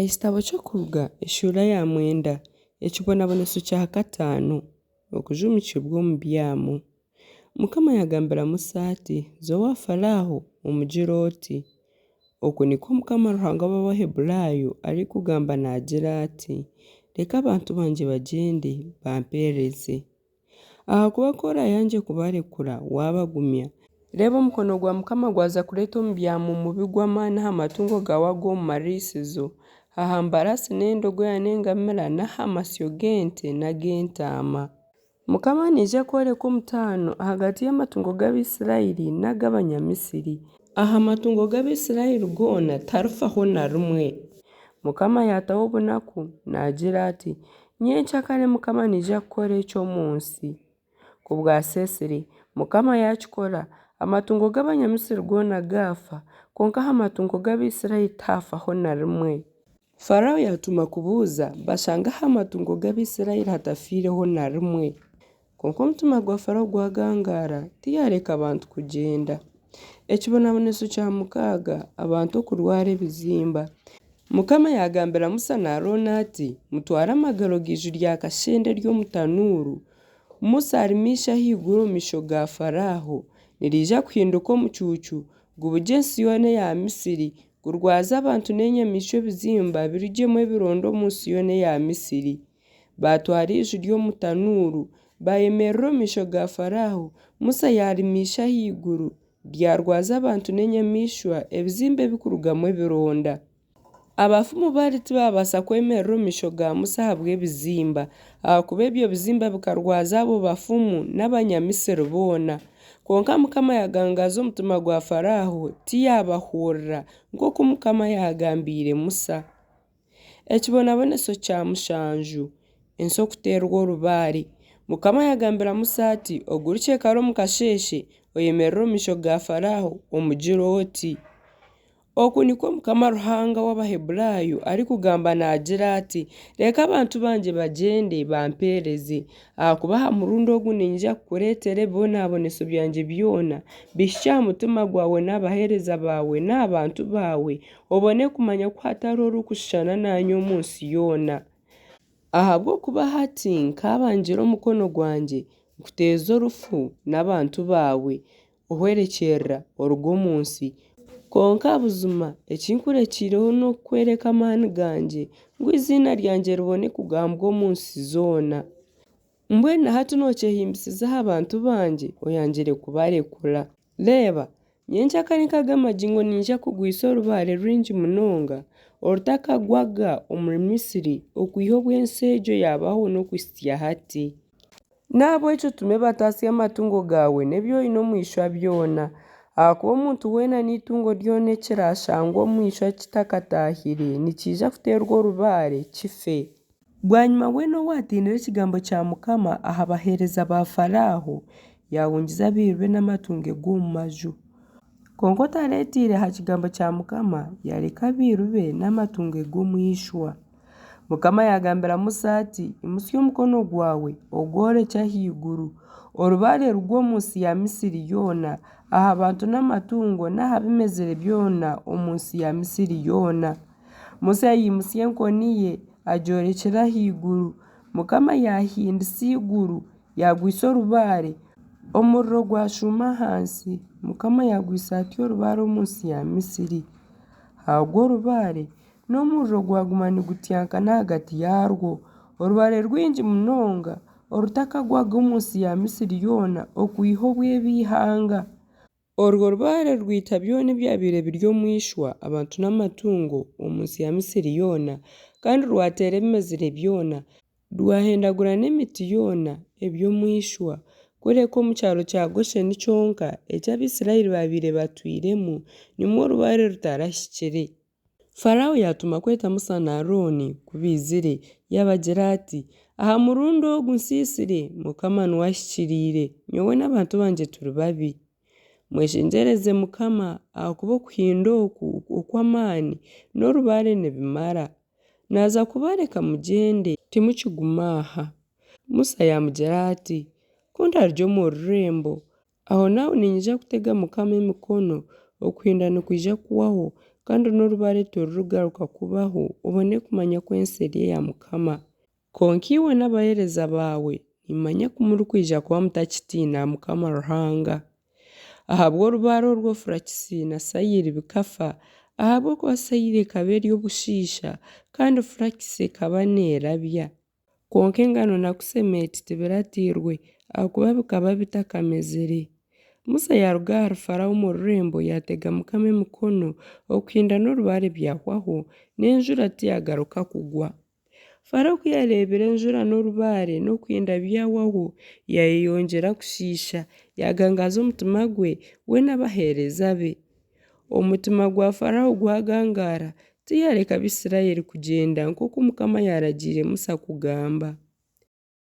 Ekitabo ky'okuruga eshuura ya 9 ekibonaboneso kya 5 okujumikibwa omu byamu. Mukama yagambira Musa ati zowa Faraho omugira oti oku niko Mukama Ruhanga w'Abaheburayo arikugamba nagira ati leka abantu banje bagyende bampeereze ahakuba Kora yanje kubarekura wabagumya. Reba omukono gwa Mukama gwaza kureeta omu byamu mubi gw'amaani aha matungo gawe ag'omu mariisizo aha mbarasi n'endogoya n'engamira n'aha masyo g'ente n'ag'entaama. Mukama niija kworeka omutaano ahagati y'amatungo g'Abisirayiri n'ag'Abanyamisiri. Aha matungo g'Abisirayiri goona tarifaho na rimwe. Mukama yaataho obunaku nagira ati nyenkya kare Mukama niija kukora eky'omunsi. Ku bwa Sesiri Mukama yakikora amatungo g'Abanyamisiri goona gaafa konka aha matungo g'Abisirayiri tafaho na rimwe. Faraho yatuma kubuuza bashanga aha matungo g'Abisirayiri hatafiireho na rimwe. Konka omutima gwa Faraho gwagangara tiyareka abantu kugyenda. Ekibonaboneso kya 6 abantu okurwara ebizimba. Mukama yagambira Musa na Aaron ati mutware amagaro g'iju rya kashenda ry'omu tanuuru. Musa arimisha ahaiguru omu maisho ga Faraho niriija kuhinduka omucuucu gubugye ensi yoona ya Misiri gurwaze abantu n'enyamiishwa ebizimba birugyemu ebironda omu nsi yoona ya Misiri. Batwara iju ry'omu tanuuru bayemerera omu maisho ga Faraho. Musa yarimisha ahaiguru ryarwaza abantu n'enyamiishwa ebizimba ebikurugamu ebironda. Abafumu bari tibabaasa kwemerera omu maisho ga Musa ahabw'ebizimba ahakuba ebyo bizimba bikarwaza abo bafumu n'Abanyamisiri boona. Konka Mukama yagangaza omutima gwa Faraho tiyabahorra nk'oku Mukama yagambiire Musa. Ekibonaboneso kya 7 ensi okuteerwa orubaare. Mukama yagambira Musa ati oguruke kare omu kasheeshe oyemerere omu maisho ga Faraho omugira oti oku niko Mukama Ruhanga w'Abaheburayo arikugamba nagira ati leka abantu banje bagyende bampeereze ahakuba aha murundi ogu ninyija kukureetera ebibonaaboneso byanje byona bihikye aha mutima gwawe n'abaheereza baawe n'abantu baawe obone kumanya ku hatariho orikushushana nanye omu nsi yoona. Ahabw'okuba hati nkabangira omukono gwanje nkuteeza orufu n'abantu baawe ohwerekyerera oruge omu nsi. Konka buzima ekinkurekireho n'okukwereka amaani ganje ngu izina ryanje ribone kugambwa omu nsi zoona. Mbwenu hati nokyehimbisiza aha bantu banje oyangire kubarekura. Reeba nyenkya kare nk'ag'amagi ngu ninyija kugwisa orubaare rwingi munonga orutakagwaga omu Misiri okwiha obw'ensi egyo yabaho n'okuhisa hati. Nahabwekyo tume bataasya amatungo gawe n'ebyoine omu ishwa byona ahakuba omuntu weena n'itungo ryona ekirashangwa omu ishwa kitakataahire nikiija kuteerwa orubaare kife. Bwanyuma weena owaatinire ekigambo kya Mukama aha baheereza ba Faraho yahungiza abiiru be n'amatungo g'omu maju. Konka otareetiire aha kigambo kya Mukama yareka abiiru be n'amatungo g'omu ishwa. Mukama yagambira Musa ati imusya omukono gwawe ogworekye ahaiguru orubaare rugwe omu nsi ya Misiri yoona aha bantu n'amatungo n'aha bimezire byona omu nsi ya Misiri yoona. Musa yayimusya enkoni ye agyorekyera ahaiguru. Mukama yahindisa iguru yagwisa orubaare omuriro gwashuma ahansi. Mukama yagwisa atyo orubaare omu nsi ya Misiri. Ahagwo orubaare n'omuriro gwaguma nigutyankana ahagati yarwo. Orubaare rwingi munonga orutakagwaga omu nsi ya Misiri yoona okwiha obw'ebihanga. Orwo rubaare rwita byona ebyabaire biri omu ishwa abantu n'amatungo omu nsi ya Misiri yoona kandi rwateera ebimezire byona rwahendagura n'emiti yoona eby'omu ishwa kureka omu kyaro kya Gosheni kyonka eki Abisirayiri babaire batwiremu nimwo orubaare rutarahikire. Faraho yatuma kweta Musa na Aaron kubiizire yabagira ati aha murundi ogu nsiisire Mukama niwe ahikiriire nyowe n'abantu banje turi babi. Mweshengyereze Mukama ahakuba okuhinda oku okw'amaani n'orubaare nibimara. Naaza kubareka mugyende timukiguma aha. Musa yamugira ati kuntarigye omu rurembo aho nawe ninyija kutega Mukama emikono okuhinda nikwija kuhwaho kandi n'orubaare torugaruka kubaho obone kumanya ku ensi eri eya Mukama. Konka iwe n'abaheereza baawe nimanya kumurikwija kuba mutakitiina Mukama Ruhanga. Ahabwo orubaare orwo Furakisi na Sayiri bikafa ahabw'okuba Sayiri ekaba eri obushiisha kandi Furakisi ekaba neerabya. Konka engano na Kusemeti tibiratiirwe ahakuba bikaba bitakamezire. Musa yaruga ahari Farawo omu rurembo yatega Mukama emikono okuhinda n'orubaare byahwaho n'enjura tiyagaruka kugwa. Farawo ku yareebire enjura n'orubaare n'okuhinda byahwaho yayeyongyera kushiisha yagangaza omutima gwe we n'abaheereza be. Omutima gwa Farawo gwagangaara tiyareka Abisirayiri kugyenda nk'oku Mukama yaragiire Musa kugamba.